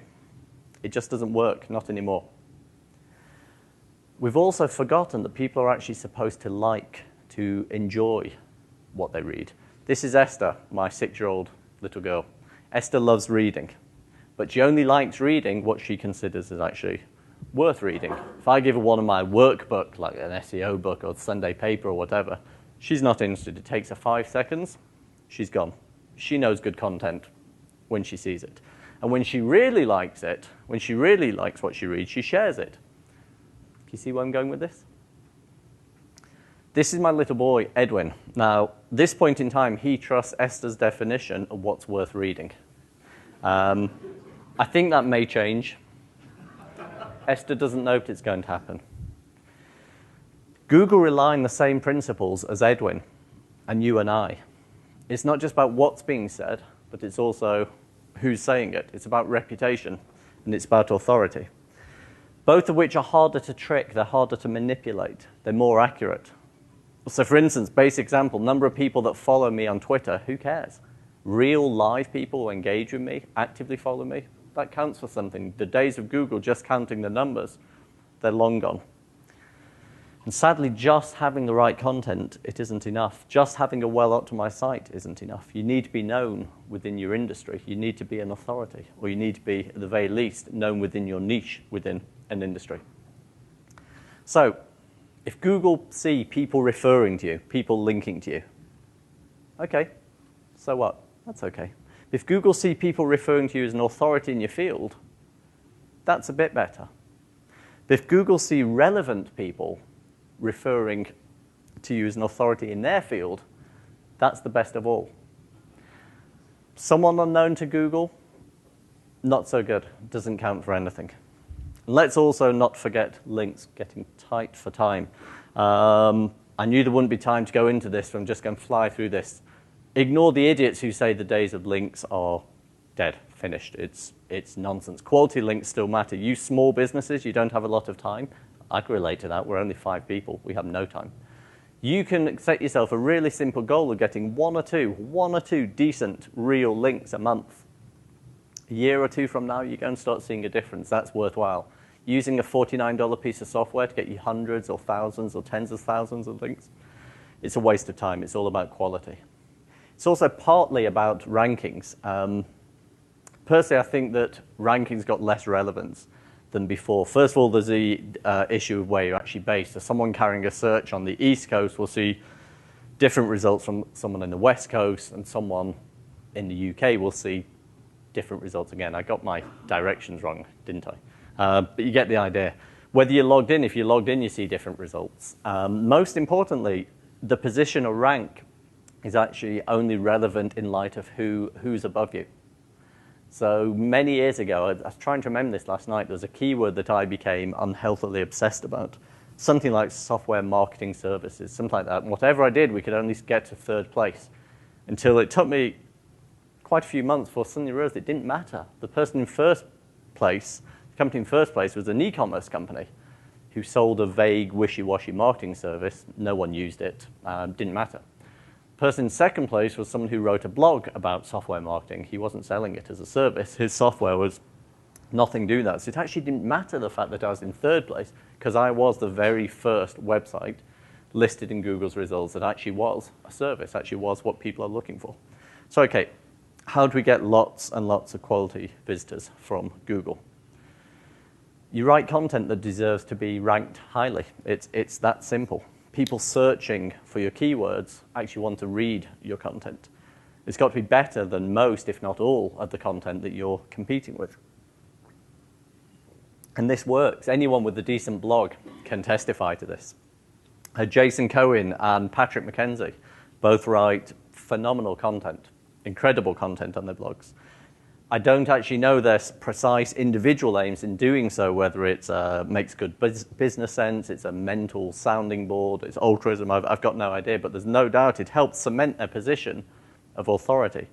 Speaker 1: it just doesn't work, not anymore. We've also forgotten that people are actually supposed to like, to enjoy what they read. This is Esther, my 6-year-old little girl. Esther loves reading, but she only likes reading what she considers is actually worth reading. If I give her one of my workbook, like an SEO book or Sunday paper or whatever, she's not interested. It takes her 5 seconds, she's gone. She knows good content when she sees it. And when she really likes it, when she really likes what she reads, she shares it. Do you see where I'm going with this? This is my little boy, Edwin. Now, this point in time, he trusts Esther's definition of what's worth reading. I think that may change. Esther doesn't know if it's going to happen. Google rely on the same principles as Edwin and you and I. It's not just about what's being said, but it's also who's saying it. It's about reputation, and it's about authority. Both of which are harder to trick, they're harder to manipulate, they're more accurate. So for instance, basic example, number of people that follow me on Twitter, who cares? Real live people who engage with me, actively follow me, that counts for something. The days of Google just counting the numbers, they're long gone. And sadly, just having the right content, it isn't enough. Just having a well-optimized site isn't enough. You need to be known within your industry. You need to be an authority, or you need to be, at the very least, known within your niche within an industry. So, if Google see people referring to you, people linking to you, okay, so what? That's okay. If Google see people referring to you as an authority in your field, that's a bit better. But if Google see relevant people referring to you as an authority in their field, that's the best of all. Someone unknown to Google, not so good, doesn't count for anything. Let's also not forget links, getting tight for time. I knew there wouldn't be time to go into this, so I'm just going to fly through this. Ignore the idiots who say the days of links are dead, finished. It's nonsense. Quality links still matter. You small businesses, you don't have a lot of time. I can relate to that. We're only 5 people. We have no time. You can set yourself a really simple goal of getting one or two decent, real links a month. A year or 2 from now, you're going to start seeing a difference. That's worthwhile. Using a $49 piece of software to get you hundreds or thousands or tens of thousands of links, it's a waste of time. It's all about quality. It's also partly about rankings. Personally, I think that rankings got less relevance than before. First of all, there's the issue of where you're actually based. So someone carrying a search on the East Coast will see different results from someone in the West Coast, and someone in the UK will see different results again. I got my directions wrong, didn't I? But you get the idea. Whether you're logged in, if you're logged in, you see different results. Most importantly, the position or rank is actually only relevant in light of who's above you. So many years ago, I was trying to remember this last night, there was a keyword that I became unhealthily obsessed about. Something like software marketing services, something like that. And whatever I did, we could only get to 3rd place. Until it took me quite a few months before suddenly realized it didn't matter. The person in first place, the company in first place was an e-commerce company who sold a vague, wishy-washy marketing service. No one used it, didn't matter. Person in second place was someone who wrote a blog about software marketing. He wasn't selling it as a service. His software was nothing doing that. So it actually didn't matter the fact that I was in 3rd place, because I was the very first website listed in Google's results that actually was a service, actually was what people are looking for. So, okay, how do we get lots and lots of quality visitors from Google? You write content that deserves to be ranked highly. It's that simple. People searching for your keywords actually want to read your content. It's got to be better than most, if not all, of the content that you're competing with. And this works. Anyone with a decent blog can testify to this. Jason Cohen and Patrick McKenzie both write phenomenal content. incredible content on their blogs. I don't actually know their precise individual aims in doing so, whether it makes good business sense, it's a mental sounding board, it's altruism, I've got no idea, but there's no doubt it helps cement their position of authority,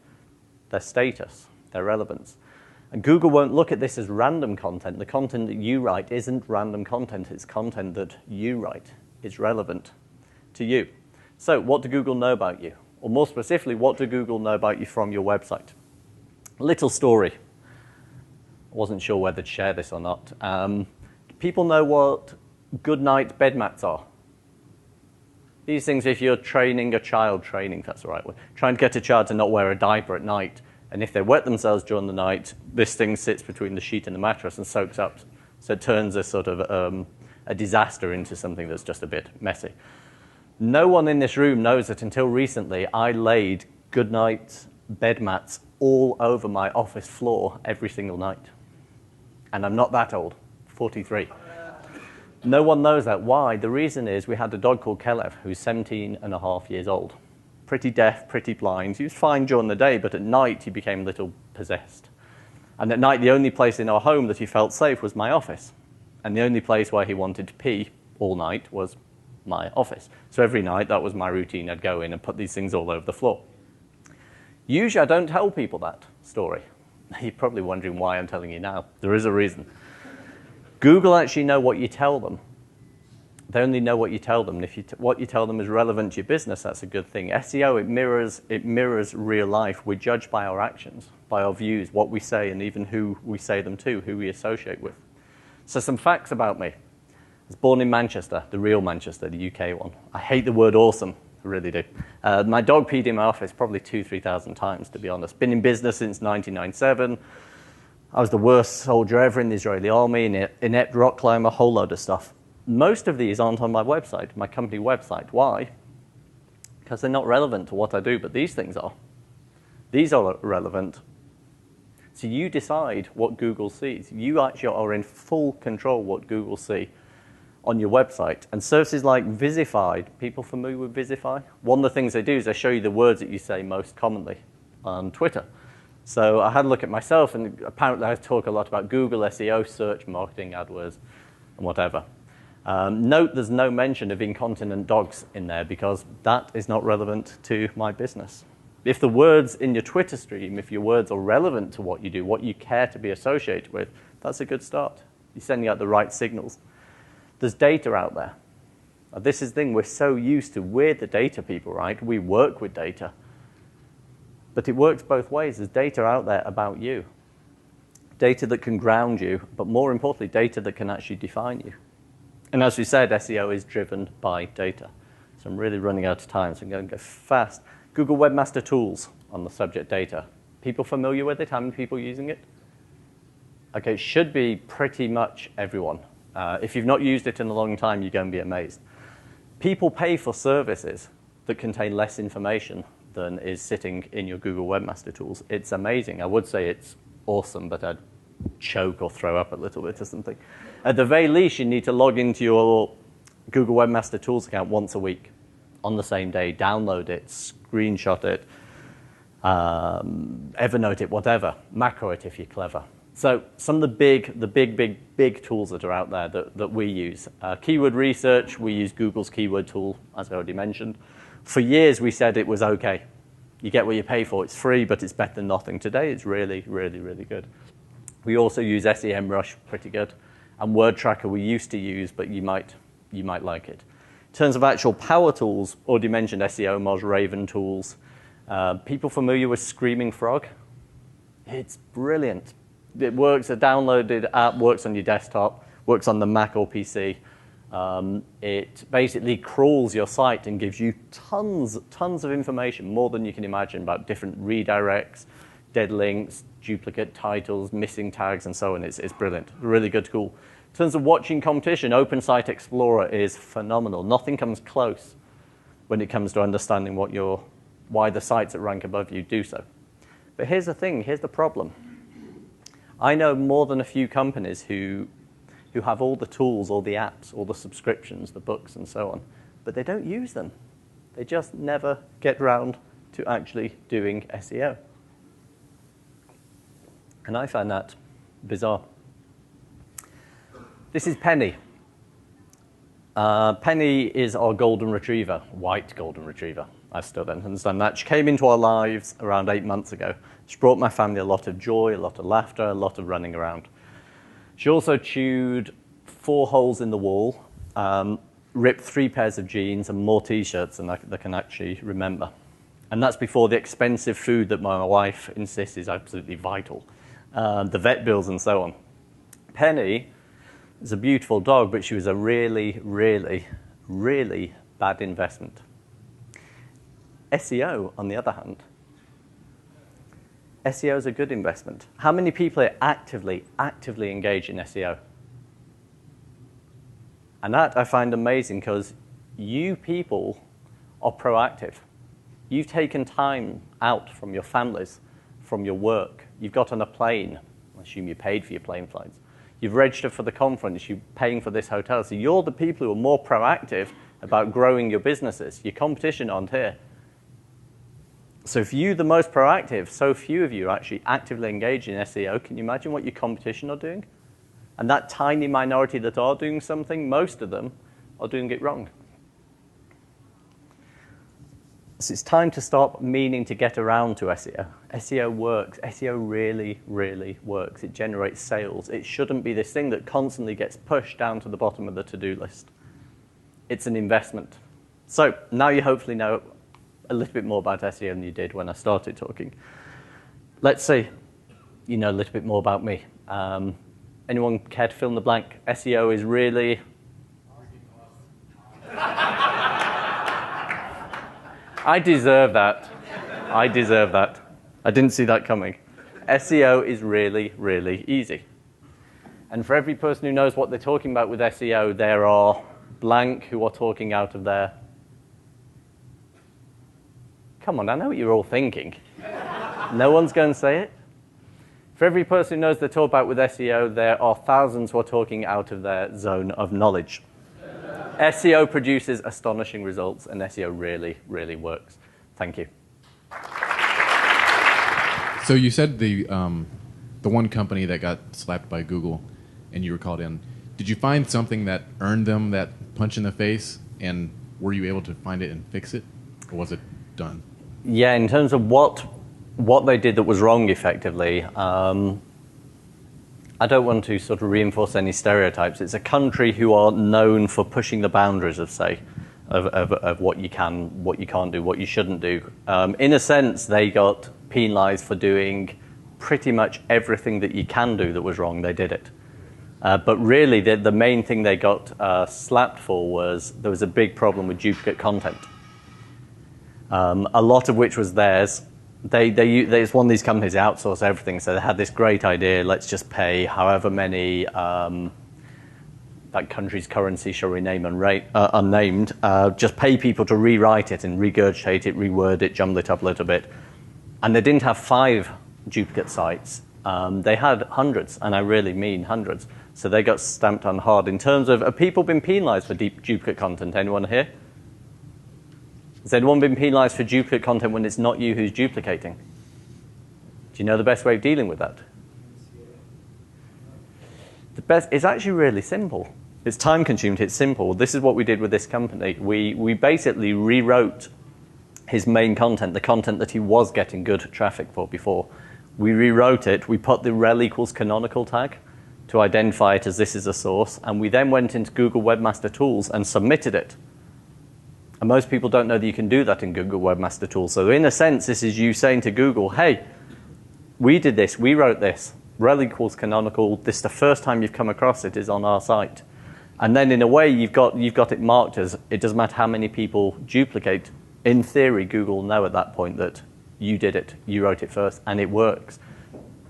Speaker 1: their status, their relevance. And Google won't look at this as random content. The content that you write isn't random content, it's content that you write. It's relevant to you. So what do Google know about you? Or more specifically, what do Google know about you from your website? Little story. I wasn't sure whether to share this or not. People know what good night bed mats are. These things, if you're training a child, if that's the right word, trying to get a child to not wear a diaper at night, and if they wet themselves during the night, this thing sits between the sheet and the mattress and soaks up. So it turns a sort of a disaster into something that's just a bit messy. No one in this room knows that until recently, I laid good night bed mats all over my office floor every single night. And I'm not that old, 43. No one knows that. Why? The reason is we had a dog called Kelev, who's 17 and a half years old. Pretty deaf, pretty blind. He was fine during the day, but at night he became a little possessed. And at night, the only place in our home that he felt safe was my office. And the only place where he wanted to pee all night was my office. So every night, that was my routine. I'd go in and put these things all over the floor. Usually, I don't tell people that story. You're probably wondering why I'm telling you now. There is a reason. Google actually know what you tell them. They only know what you tell them. And if what you tell them is relevant to your business, that's a good thing. SEO, it mirrors real life. We're judged by our actions, by our views, what we say, and even who we say them to, who we associate with. So some facts about me. I was born in Manchester, the real Manchester, the UK one. I hate the word awesome. I really do. My dog peed in my office probably 2,000-3,000 times, to be honest. Been in business since 1997. I was the worst soldier ever in the Israeli army, inept rock climber, a whole load of stuff. Most of these aren't on my website, my company website. Why? Because they're not relevant to what I do, but these things are. These are relevant. So you decide what Google sees. You actually are in full control what Google see on your website. And services like Visified, people familiar with Visify? One of the things they do is they show you the words that you say most commonly on Twitter. So I had a look at myself, and apparently I talk a lot about Google, SEO, search, marketing, AdWords, and whatever. Note there's no mention of incontinent dogs in there because that is not relevant to my business. If the words in your Twitter stream, if your words are relevant to what you do, what you care to be associated with, that's a good start. You're sending out the right signals. There's data out there. This is the thing, we're so used to, we're the data people, right? We work with data. But it works both ways. There's data out there about you. Data that can ground you, but more importantly, data that can actually define you. And as we said, SEO is driven by data. So I'm really running out of time, so I'm going to go fast. Google Webmaster tools on the subject data. People familiar with it? How many people using it? Okay, it should be pretty much everyone. If you've not used it in a long time, you're going to be amazed. People pay for services that contain less information than is sitting in your Google Webmaster tools. It's amazing. I would say it's awesome, but I'd choke or throw up a little bit or something. At the very least, you need to log into your Google Webmaster Tools account once a week on the same day, download it, screenshot it, Evernote it, whatever, macro it if you're clever. So some of the big tools that are out there that we use. Keyword research, we use Google's keyword tool, as I already mentioned. For years, we said it was okay. You get what you pay for. It's free, but it's better than nothing. Today, it's really, really, really good. We also use SEMrush, pretty good. And Word Tracker we used to use, but you might like it. In terms of actual power tools, already mentioned SEO Moz, Raven tools. People familiar with Screaming Frog? It's brilliant. It works, a downloaded app, works on your desktop, works on the Mac or PC. It basically crawls your site and gives you tons of information, more than you can imagine, about different redirects, dead links, duplicate titles, missing tags, and so on. It's brilliant, really good tool. In terms of watching competition, Open Site Explorer is phenomenal. Nothing comes close when it comes to understanding why the sites that rank above you do so. But here's the thing, here's the problem. I know more than a few companies who have all the tools, all the apps, all the subscriptions, the books, and so on, but they don't use them. They just never get around to actually doing SEO. And I find that bizarre. This is Penny. Penny is our golden retriever, white golden retriever. I still don't understand that. She came into our lives around 8 months ago. She brought my family a lot of joy, a lot of laughter, a lot of running around. She also chewed 4 holes in the wall, ripped 3 pairs of jeans and more T-shirts than I can actually remember. And that's before the expensive food that my wife insists is absolutely vital, the vet bills and so on. Penny is a beautiful dog, but she was a really, really, really bad investment. SEO, on the other hand, SEO is a good investment. How many people are actively engaged in SEO? And that I find amazing because you people are proactive. You've taken time out from your families, from your work. You've got on a plane. I assume you paid for your plane flights. You've registered for the conference. You're paying for this hotel. So you're the people who are more proactive about growing your businesses. Your competition aren't here. So if you're the most proactive, so few of you are actually actively engaged in SEO, can you imagine what your competition are doing? And that tiny minority that are doing something, most of them are doing it wrong. So it's time to stop meaning to get around to SEO. SEO works. SEO really, really works. It generates sales. It shouldn't be this thing that constantly gets pushed down to the bottom of the to-do list. It's an investment. So now you hopefully know a little bit more about SEO than you did when I started talking. Let's see, you know a little bit more about me. Anyone care to fill in the blank? SEO is really... I deserve that. I deserve that. I didn't see that coming. SEO is really, really easy. And for every person who knows what they're talking about with SEO, there are blank who are talking out of their... Come on, I know what you're all thinking. No one's going to say it. For every person who knows they're talking about with SEO, there are thousands who are talking out of their zone of knowledge. SEO produces astonishing results, and SEO really, really works. Thank you.
Speaker 2: So you said the one company that got slapped by Google, and you were called in. Did you find something that earned them that punch in the face, and were you able to find it and fix it, or was it done?
Speaker 1: Yeah, in terms of what they did that was wrong, effectively, I don't want to sort of reinforce any stereotypes. It's a country who are known for pushing the boundaries of, say, of what you can, what you can't do, what you shouldn't do. In a sense, they got penalized for doing pretty much everything that you can do that was wrong. They did it. But really, the main thing they got slapped for was there was a big problem with duplicate content. A lot of which was theirs. It's one of these companies that outsource everything, so they had this great idea, let's just pay however many, that country's currency shall remain unnamed, just pay people to rewrite it and regurgitate it, reword it, jumble it up a little bit. And they didn't have 5 duplicate sites. They had hundreds, and I really mean hundreds. So they got stamped on hard. In terms of, have people been penalized for duplicate content? Anyone here? Has anyone been penalized for duplicate content when it's not you who's duplicating? Do you know the best way of dealing with that? The best, it's actually really simple. It's time consuming, it's simple. This is what we did with this company. We basically rewrote his main content, the content that he was getting good traffic for before. We rewrote it, we put the rel equals canonical tag to identify it as this is a source, and we then went into Google Webmaster Tools and submitted it. And most people don't know that you can do that in Google Webmaster Tools. So in a sense, this is you saying to Google, hey, we did this, we wrote this, rel equals canonical, this is the first time you've come across it, is on our site. And then in a way, you've got it marked as, it doesn't matter how many people duplicate. In theory, Google will know at that point that you did it, you wrote it first, and it works.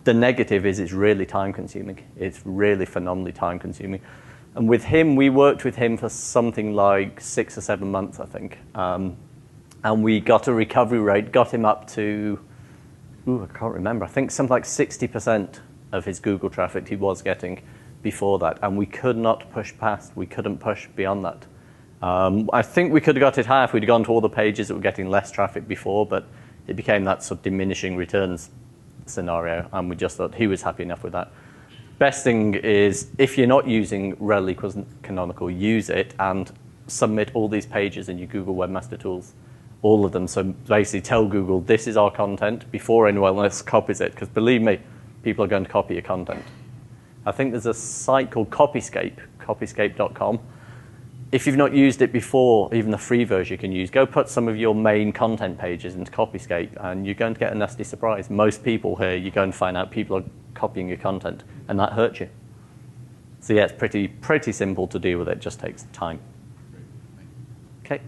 Speaker 1: The negative is it's really time consuming. It's really phenomenally time consuming. And with him, we worked with him for something like 6 or 7 months, I think. And we got a recovery rate, got him up to, I can't remember, I think something like 60% of his Google traffic he was getting before that. And we could not push past, we couldn't push beyond that. I think we could have got it higher if we'd gone to all the pages that were getting less traffic before, but it became that sort of diminishing returns scenario, and we just thought he was happy enough with that. Best thing is, if you're not using rel equals canonical, use it and submit all these pages in your Google Webmaster tools, all of them. So basically tell Google, this is our content, before anyone else copies it, because believe me, people are going to copy your content. I think there's a site called Copyscape, copyscape.com. If you've not used it before, even the free version you can use, go put some of your main content pages into Copyscape, and you're going to get a nasty surprise. Most people here, you're going to find out people are copying your content, and that hurts you. So yeah, it's pretty simple to deal with it. It just takes time. Okay.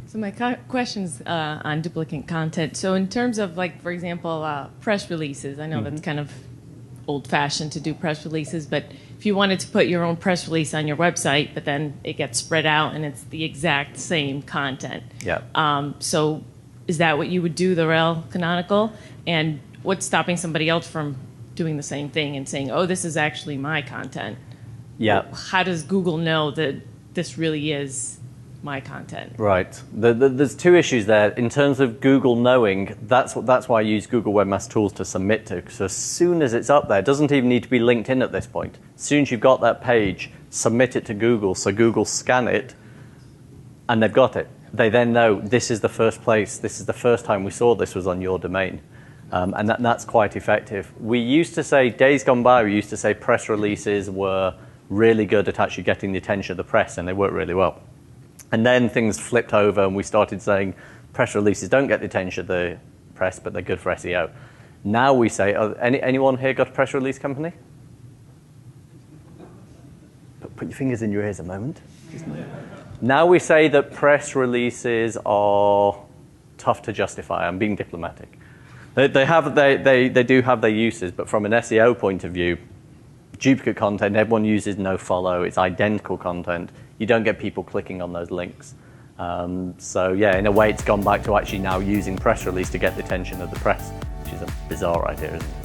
Speaker 3: So my question's on duplicate content. So in terms of, like, for example, press releases, I know that's kind of old-fashioned to do press releases, but if you wanted to put your own press release on your website, but then it gets spread out and it's the exact same content.
Speaker 1: Yeah.
Speaker 3: So is that what you would do, the rel canonical? And what's stopping somebody else from doing the same thing and saying, oh, this is actually my content?
Speaker 1: Yeah.
Speaker 3: How does Google know that this really is my content?
Speaker 1: Right. There's two issues there. In terms of Google knowing, that's why I use Google Webmaster Tools to submit to. So as soon as it's up there, it doesn't even need to be linked in at this point. As soon as you've got that page, submit it to Google, so Google scan it, and they've got it. They then know this is the first place, this is the first time we saw this was on your domain. And that's quite effective. We used to say, days gone by, we used to say press releases were really good at actually getting the attention of the press, and they worked really well. And then things flipped over, and we started saying press releases don't get the attention of the press, but they're good for SEO. Now we say, anyone here got a press release company? Put your fingers in your ears a moment. Now we say that press releases are tough to justify. I'm being diplomatic. They do have their uses, but from an SEO point of view, duplicate content, everyone uses nofollow, it's identical content. You don't get people clicking on those links. So yeah, in a way, it's gone back to actually now using press release to get the attention of the press, which is a bizarre idea, isn't it?